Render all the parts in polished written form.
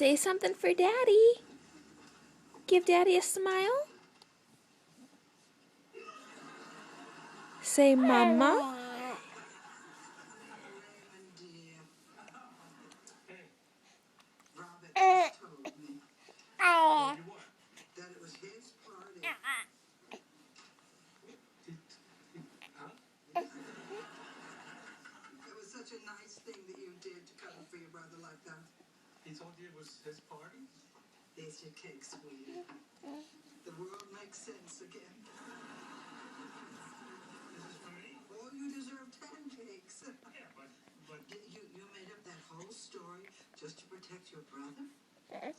Say something for Daddy. Give Daddy a smile. Say Mama. It was such a nice thing that you did to cover for your brother like that. He told you it was his party? There's your cake, sweetie. The world makes sense again. This is for me? Oh, you deserve 10 cakes. Yeah, but... You made up that whole story just to protect your brother? I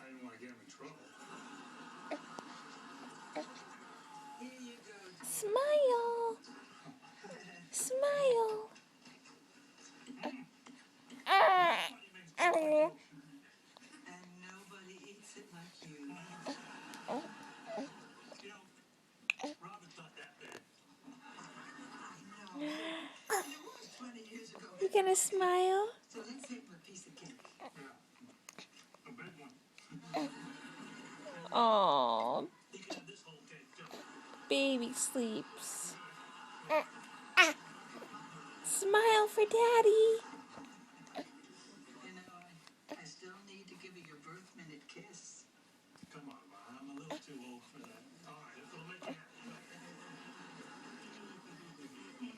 didn't want to get him in trouble. Here you go. Smile. Smile. And nobody eats it like you. You know, Robin thought that bad. I know. It was 20 years ago. You gonna smile? So let's save a piece of cake. Yeah. A big one. Oh, He can have this whole cake, too. baby sleeps. Smile for Daddy. You know, I still need to give you your birth minute kiss. Come on, Ma. I'm a little too old for that.